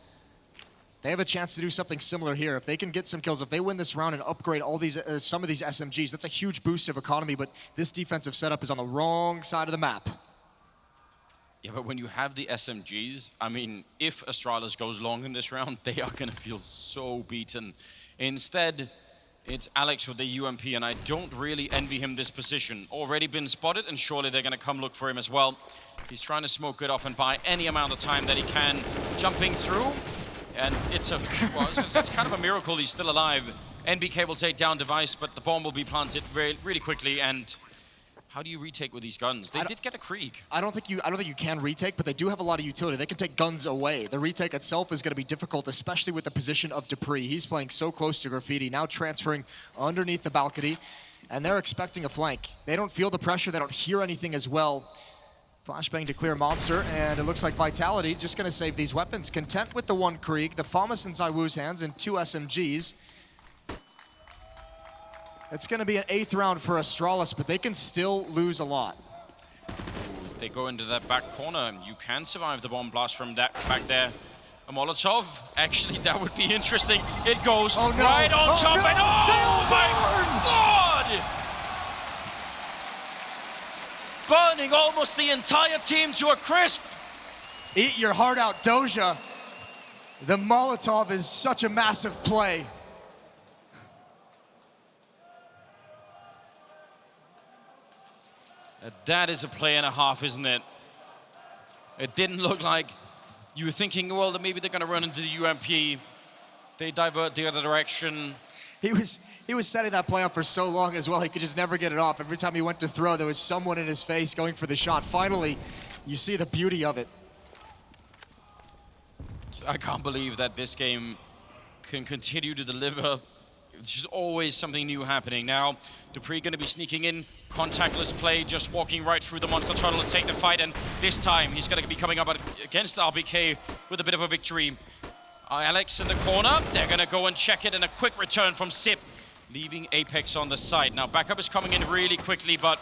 They have a chance to do something similar here. If they can get some kills, if they win this round and upgrade all these, some of these SMGs, that's a huge boost of economy, but this defensive setup is on the wrong side of the map. Yeah, but when you have the SMGs, I mean, if Astralis goes long in this round, they are gonna feel so beaten. Instead, it's Alex with the UMP, and I don't really envy him this position. Already been spotted, and surely they're gonna come look for him as well. He's trying to smoke it off and buy any amount of time that he can, jumping through. And it's it's kind of a miracle he's still alive. NBK will take down Device, but the bomb will be planted really quickly. And how do you retake with these guns? They did get a Krieg. I don't think you can retake, but they do have a lot of utility. They can take guns away. The retake itself is going to be difficult, especially with the position of Dupree. He's playing so close to Graffiti, now transferring underneath the balcony, and they're expecting a flank. They don't feel the pressure. They don't hear anything as well. Flashbang to clear Monster, and it looks like Vitality just going to save these weapons. Content with the 1 Krieg, the FAMAS in ZywOo's hands, and 2 SMGs. It's going to be an 8th round for Astralis, but they can still lose a lot. They go into that back corner. You can survive the bomb blast from that back there. A Molotov, actually, that would be interesting. It goes right on top, and oh my God! Burning almost the entire team to a crisp. Eat your heart out, Doja. The Molotov is such a massive play. That is a play and a half, isn't it? It didn't look like you were thinking, well, that maybe they're going to run into the UMP. They divert the other direction. He was setting that play up for so long as well, he could just never get it off. Every time he went to throw, there was someone in his face going for the shot. Finally, you see the beauty of it. I can't believe that this game can continue to deliver. There's just always something new happening. Now, dupreeh going to be sneaking in, contactless play, just walking right through the monster tunnel to take the fight, and this time he's going to be coming up against RBK with a bit of a victory. Alex in the corner, they're going to go and check it, and a quick return from Sip, leaving Apex on the side. Now, backup is coming in really quickly, but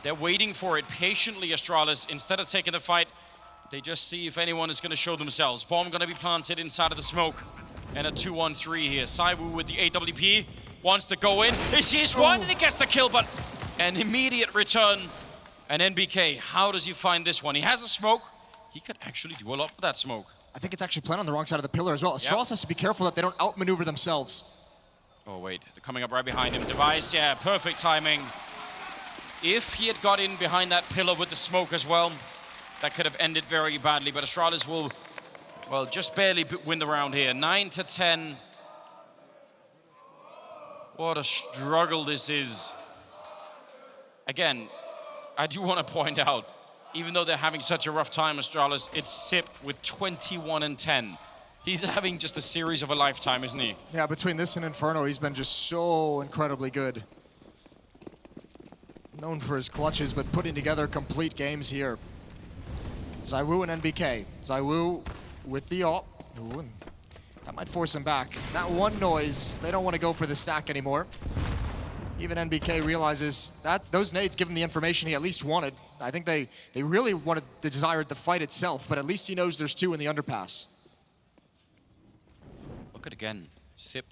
they're waiting for it patiently, Astralis. Instead of taking the fight, they just see if anyone is going to show themselves. Bomb going to be planted inside of the smoke. And a 2-1-3 here. ZywOo with the AWP wants to go in. He sees one and he gets the kill, but an immediate return. And NBK, how does he find this one? He has a smoke. He could actually do a lot with that smoke. I think it's actually planted on the wrong side of the pillar as well. Astralis has to be careful that they don't outmaneuver themselves. Oh, wait. They're coming up right behind him. Device, yeah, perfect timing. If he had got in behind that pillar with the smoke as well, that could have ended very badly. But Astralis will, well, just barely win the round here. 9-10. What a struggle this is. Again, I do want to point out, even though they're having such a rough time, Astralis, it's Sip with 21-10. He's having just a series of a lifetime, isn't he? Yeah, between this and Inferno, he's been just so incredibly good. Known for his clutches, but putting together complete games here. ZywOo and NBK. ZywOo with the ult. Ooh, and that might force him back. That one noise, they don't want to go for the stack anymore. Even NBK realizes that those nades give him the information he at least wanted. I think they really wanted the desired the fight itself, but at least he knows there's two in the underpass. Look at again, Sip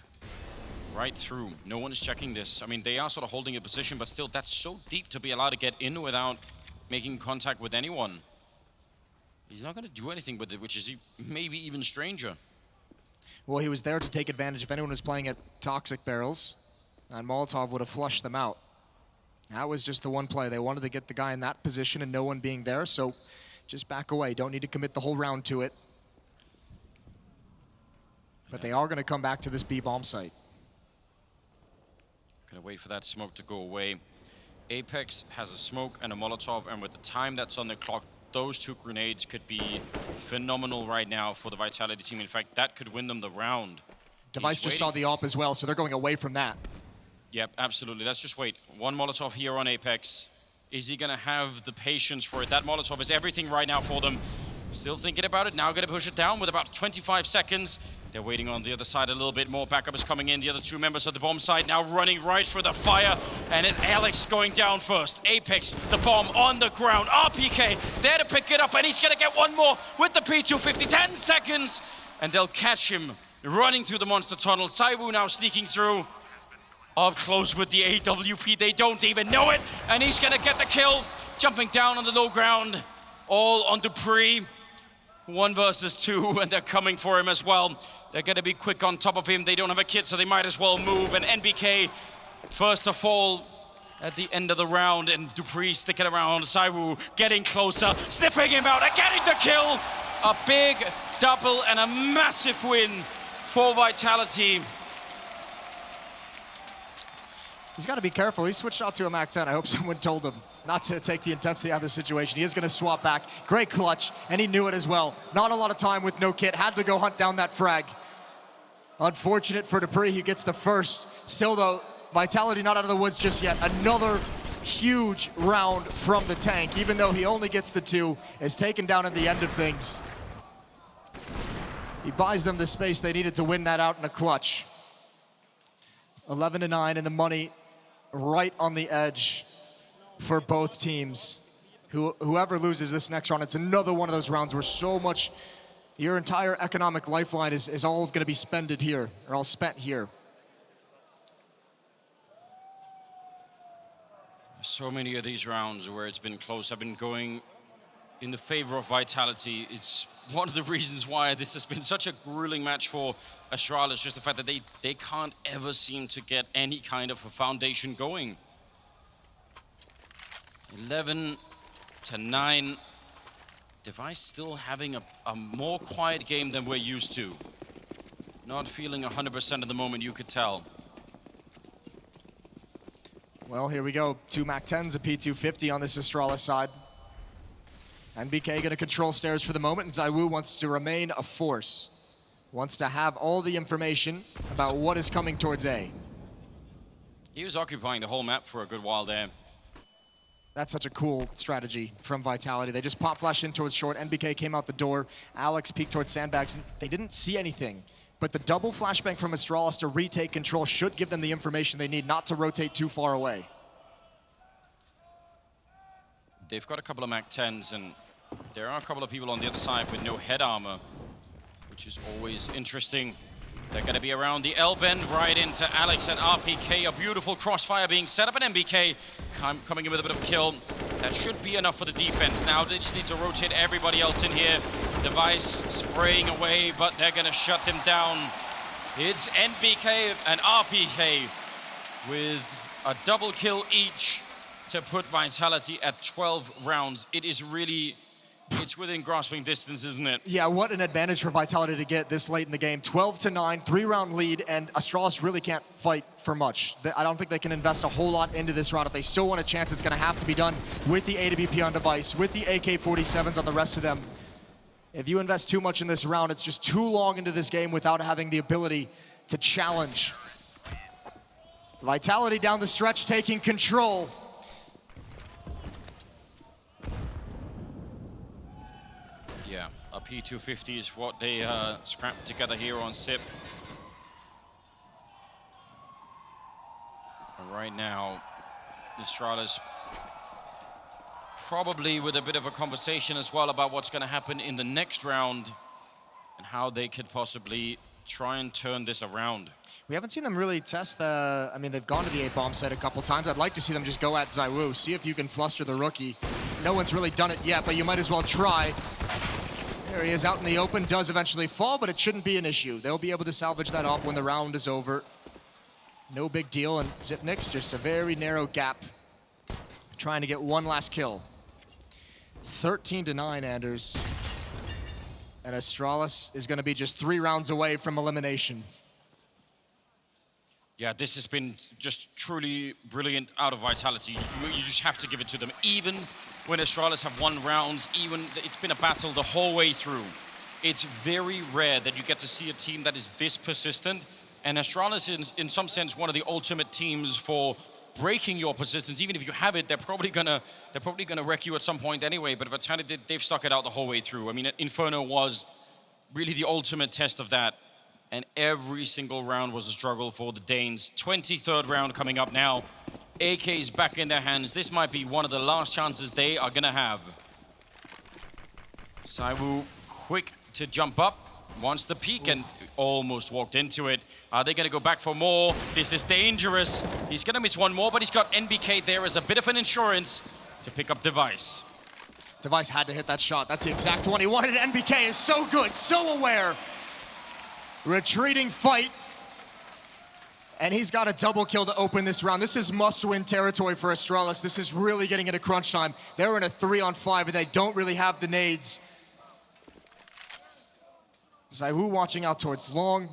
right through. No one is checking this. I mean, they are sort of holding a position, but still, that's so deep to be allowed to get in without making contact with anyone. He's not going to do anything with it, which is maybe even stranger. Well, he was there to take advantage if anyone was playing at toxic barrels, and Molotov would have flushed them out. That was just the one play. They wanted to get the guy in that position and no one being there, so just back away. Don't need to commit the whole round to it. But they are going to come back to this B-bomb site. Gonna wait for that smoke to go away. Apex has a smoke and a Molotov, and with the time that's on the clock, those two grenades could be phenomenal right now for the Vitality team. In fact, that could win them the round. Device just saw the AWP as well, so they're going away from that. Yep, absolutely. Let's just wait. One Molotov here on Apex. Is he gonna have the patience for it? That Molotov is everything right now for them. Still thinking about it, now gonna push it down with about 25 seconds. They're waiting on the other side a little bit more. Backup is coming in. The other two members of the bomb side now running right for the fire. And it's Alex going down first. Apex, the bomb on the ground. RPK there to pick it up, and he's gonna get one more with the P250. 10 seconds, and they'll catch him running through the monster tunnel. ZywOo now sneaking through. Up close with the AWP. They don't even know it, and he's gonna get the kill. Jumping down on the low ground. All on dupreeh. 1 versus 2, and they're coming for him as well. They're gonna be quick on top of him. They don't have a kit, so they might as well move. And NBK, first to fall at the end of the round, and dupreeh sticking around. ZywOo getting closer, sniffing him out and getting the kill. A big double and a massive win for Vitality. He's got to be careful. He switched out to a MAC-10. I hope someone told him not to take the intensity out of the situation. He is going to swap back. Great clutch, and he knew it as well. Not a lot of time with no kit. Had to go hunt down that frag. Unfortunate for dupreeh, he gets the first. Still, though, Vitality not out of the woods just yet. Another huge round from the tank, even though he only gets the 2, is taken down at the end of things. He buys them the space they needed to win that out in a clutch. 11-9, and the money right on the edge for both teams. Whoever loses this next round, it's another one of those rounds where so much, your entire economic lifeline is all going to be spent here, or all spent here. So many of these rounds where it's been close have been going in the favor of Vitality. It's one of the reasons why this has been such a grueling match for Astralis, just the fact that they can't ever seem to get any kind of a foundation going. 11-9. Device still having a more quiet game than we're used to. Not feeling 100% at the moment, you could tell. Well, here we go. 2 MAC-10s, a P250 on this Astralis side. NBK gonna control stairs for the moment, and ZywOo wants to remain a force. Wants to have all the information about what is coming towards A. He was occupying the whole map for a good while there. That's such a cool strategy from Vitality. They just pop flash in towards short. NBK came out the door. Alex peeked towards sandbags, and they didn't see anything. But the double flashbang from Astralis to retake control should give them the information they need not to rotate too far away. They've got a couple of MAC-10s, and there are a couple of people on the other side with no head armor, which is always interesting. They're going to be around the L-bend right into Alex and RPK. A beautiful crossfire being set up, and NBK coming in with a bit of kill. That should be enough for the defense. Now they just need to rotate everybody else in here. Device spraying away, but they're going to shut them down. It's NBK and RPK with a double kill each to put Vitality at 12 rounds. It is really... It's within grasping distance, isn't it? Yeah, what an advantage for Vitality to get this late in the game. 12-9, 3-round lead, and Astralis really can't fight for much. I don't think they can invest a whole lot into this round. If they still want a chance, it's going to have to be done with the AWP on device, with the AK-47s on the rest of them. If you invest too much in this round, it's just too long into this game without having the ability to challenge. Vitality down the stretch, taking control. Yeah, a P250 is what they scrapped together here on SIP. And right now, Astralis probably with a bit of a conversation as well about what's going to happen in the next round and how they could possibly try and turn this around. We haven't seen them really test the... I mean, they've gone to the A-bomb site a couple times. I'd like to see them just go at ZywOo, see if you can fluster the rookie. No one's really done it yet, but you might as well try. There he is out in the open, does eventually fall, but it shouldn't be an issue. They'll be able to salvage that off when the round is over. No big deal, and Zipnik's just a very narrow gap, trying to get one last kill. 13-9, Anders. And Astralis is going to be just 3 rounds away from elimination. Yeah, this has been just truly brilliant out of Vitality. You just have to give it to them. Even when Astralis have won rounds, even it's been a battle the whole way through. It's very rare that you get to see a team that is this persistent. And Astralis is, in some sense, one of the ultimate teams for breaking your persistence. Even if you have it, they're probably gonna wreck you at some point anyway. But Vitality, they've stuck it out the whole way through. I mean, Inferno was really the ultimate test of that. And every single round was a struggle for the Danes. 23rd round coming up now. AK's back in their hands. This might be one of the last chances they are gonna have. ZywOo quick to jump up, wants the peek and almost walked into it. Are they gonna go back for more? This is dangerous. He's gonna miss one more, but he's got NBK there as a bit of an insurance to pick up Device. Device had to hit that shot. That's the exact one he wanted. NBK is so good, so aware. Retreating fight. And he's got a double kill to open this round. This is must-win territory for Astralis. This is really getting into crunch time. They're in a 3-on-5, and they don't really have the nades. ZywOo watching out towards long.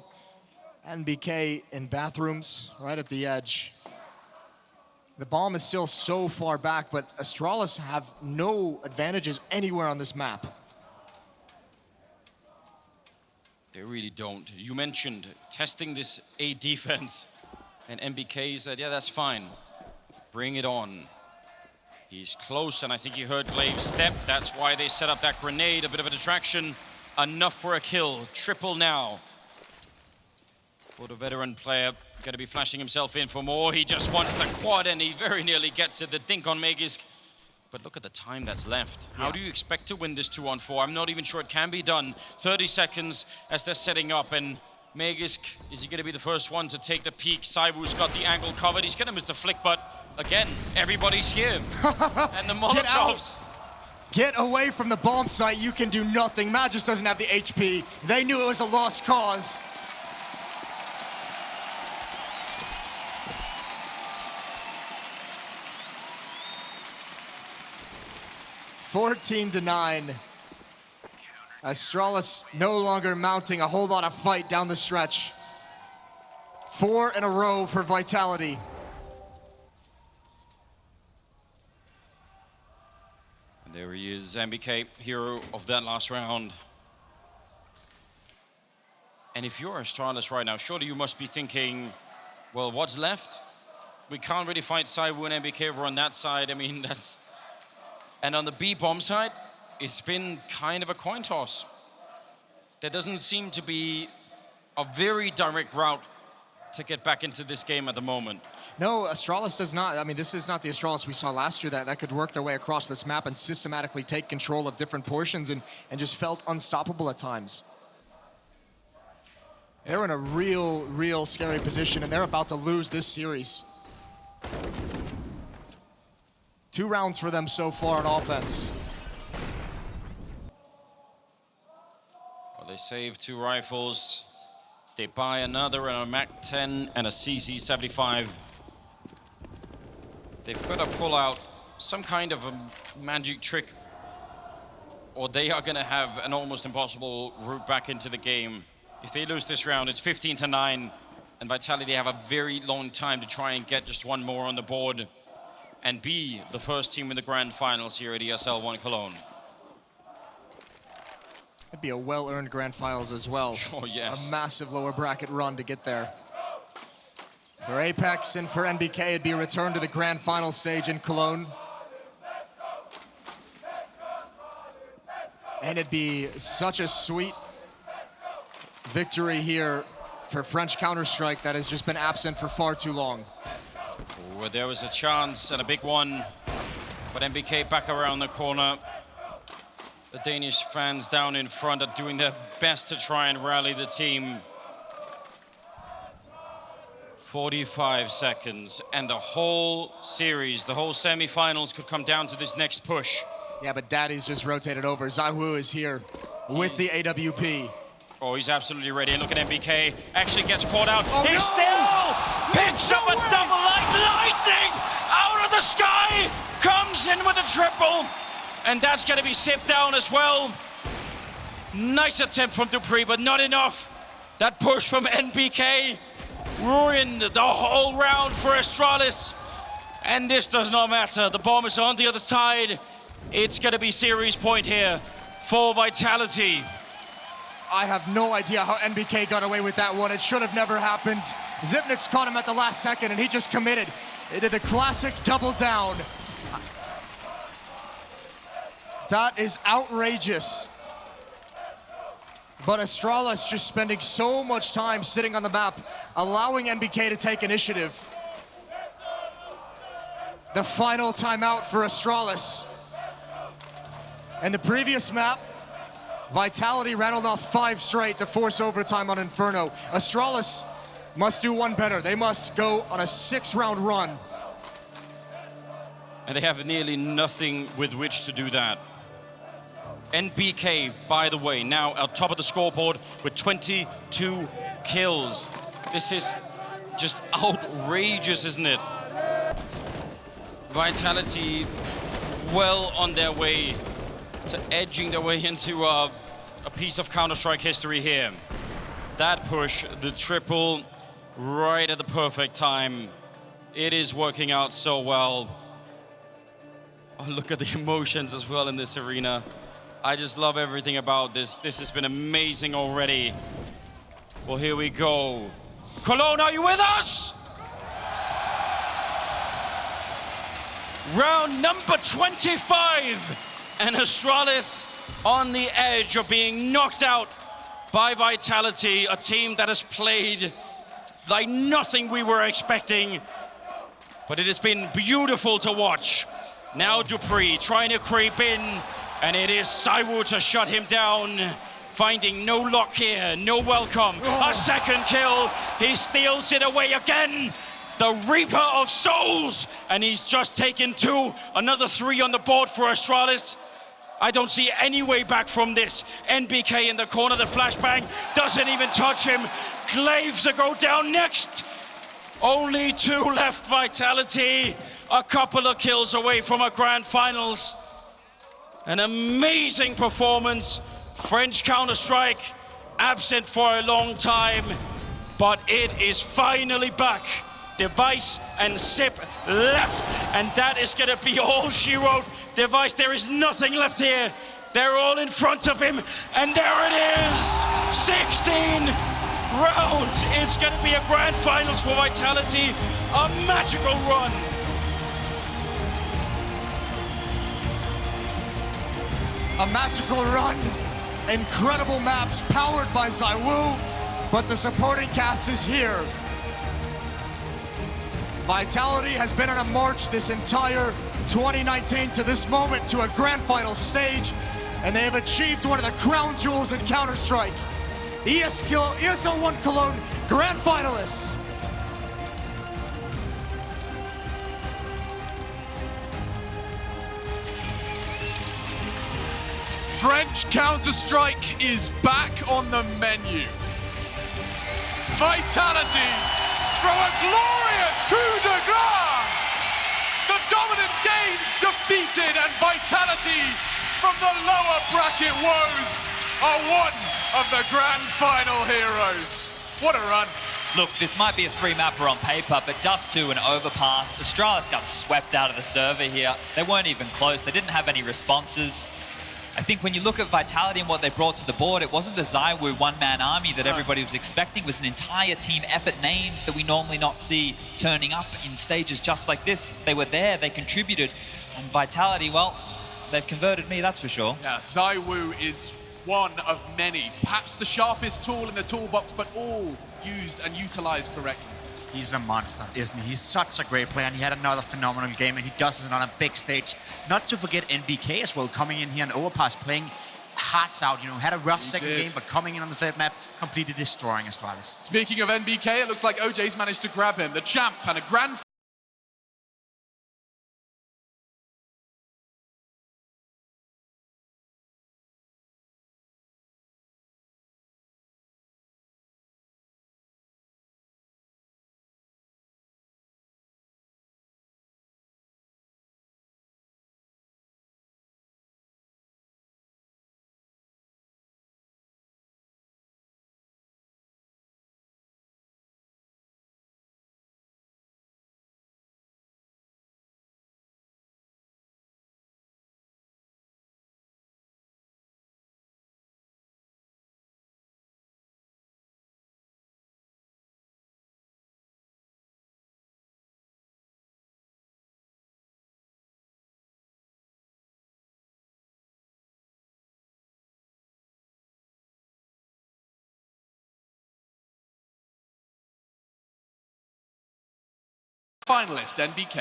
NBK in bathrooms, right at the edge. The bomb is still so far back, but Astralis have no advantages anywhere on this map. They really don't. You mentioned testing this A defense, and NBK said, yeah, that's fine. Bring it on. He's close, and I think he heard Glaive's step. That's why they set up that grenade, a bit of a distraction. Enough for a kill. Triple now. For the veteran player, gonna be flashing himself in for more. He just wants the quad, and he very nearly gets it. The dink on Magisk. But look at the time that's left. How do you expect to win this 2-on-4? I'm not even sure it can be done. 30 seconds as they're setting up, and Magisk, is he going to be the first one to take the peek? ZywOo's got the angle covered. He's going to miss the flick, but again, everybody's here. And the Molotovs. Get away from the bomb site. You can do nothing. Mad just doesn't have the HP. They knew it was a lost cause. (14-9). Astralis no longer mounting a whole lot of fight down the stretch. 4 in a row for Vitality. There he is, MBK, hero of that last round. And if you're Astralis right now, surely you must be thinking, well, what's left? We can't really fight ZywOo and MBK over on that side. I mean, that's... And on the B-bomb side, it's been kind of a coin toss. There doesn't seem to be a very direct route to get back into this game at the moment. No, Astralis does not. I mean, this is not the Astralis we saw last year that could work their way across this map and systematically take control of different portions and just felt unstoppable at times. They're in a real scary position, and they're about to lose this series. 2 rounds for them so far on offense. Well, they save 2 rifles. They buy another and a MAC-10 and a CC-75. They've got to pull out some kind of a magic trick, or they are going to have an almost impossible route back into the game. If they lose this round, it's 15-9, and Vitality have a very long time to try and get just 1 more on the board and be the first team in the grand finals here at ESL One Cologne. It'd be a well-earned grand finals as well. Oh, yes. A massive lower bracket run to get there. For Apex and for NBK, it'd be a return to the grand final stage in Cologne. And it'd be such a sweet victory here for French Counter-Strike that has just been absent for far too long. Ooh, there was a chance and a big one, but NBK back around the corner. The Danish fans down in front are doing their best to try and rally the team. 45 seconds, and the whole series, the whole semifinals could come down to this next push. Yeah, but Daddy's just rotated over. ZywOo is here with the AWP. Oh, he's absolutely ready. And look at MBK. Actually gets caught out. Oh, He no! still picks up a double like lightning out of the sky. Comes in with a triple. And that's going to be sipped down as well. Nice attempt from Dupree, but not enough. That push from NBK ruined the whole round for Astralis. And this does not matter. The bomb is on the other side. It's going to be series point here for Vitality. I have no idea how NBK got away with that one. It should have never happened. Zipnik's caught him at the last second, and he just committed. It did the classic double down. That is outrageous. But Astralis just spending so much time sitting on the map, allowing NBK to take initiative. The final timeout for Astralis. And the previous map, Vitality rattled off 5 straight to force overtime on Inferno. Astralis must do one better. They must go on a 6-round run. And they have nearly nothing with which to do that. NBK, by the way, now at top of the scoreboard with 22 kills. This is just outrageous, isn't it? Vitality well on their way to edging their way into a piece of Counter-Strike history here. That push, the triple, right at the perfect time. It is working out so well. Oh, look at the emotions as well in this arena. I just love everything about this. This has been amazing already. Well, here we go. Cologne, are you with us? Round number 25. And Astralis on the edge of being knocked out by Vitality, a team that has played like nothing we were expecting. But it has been beautiful to watch. Now Dupree trying to creep in, and it is ZywOo to shut him down. Finding no lock here, no welcome. A second kill, he steals it away again. The Reaper of Souls, and he's just taken 2, another 3 on the board for Astralis. I don't see any way back from this. NBK in the corner, the flashbang doesn't even touch him. Glaives to go down next. Only 2 left, Vitality. A couple of kills away from a grand finals. An amazing performance. French Counter-Strike, absent for a long time, but it is finally back. Device and Sip left, and that is gonna be all she wrote Device, there is nothing left here. They're all in front of him, and there it is! 16 rounds. It's going to be a grand finals for Vitality. A magical run. A magical run. Incredible maps powered by ZywOo, but the supporting cast is here. Vitality has been on a march this entire 2019 to this moment, to a grand final stage, and they have achieved one of the crown jewels in Counter-Strike. ESL One Cologne grand finalists. French Counter-Strike is back on the menu. Vitality throw a glorious coup de grace. The dominant Danes defeated, and Vitality from the lower bracket woes are one of the grand final heroes. What a run. Look, this might be a three-mapper on paper, but Dust 2 and Overpass, Astralis got swept out of the server here. They weren't even close. They didn't have any responses. I think when you look at Vitality and what they brought to the board, it wasn't the ZywOo one-man army that everybody was expecting. It was an entire team effort, names that we normally not see turning up in stages just like this. They were there, they contributed, and Vitality, well, they've converted me, that's for sure. Yeah, ZywOo is one of many, perhaps the sharpest tool in the toolbox, but all used and utilized correctly. He's a monster, isn't he? He's such a great player, and he had another phenomenal game, and he does it on a big stage. Not to forget NBK as well, coming in here and Overpass, playing hearts out, you know, had a rough second game, but coming in on the third map, completely destroying Astralis. Speaking of NBK, it looks like OJ's managed to grab him, the champ, and a grand finalist, NBK.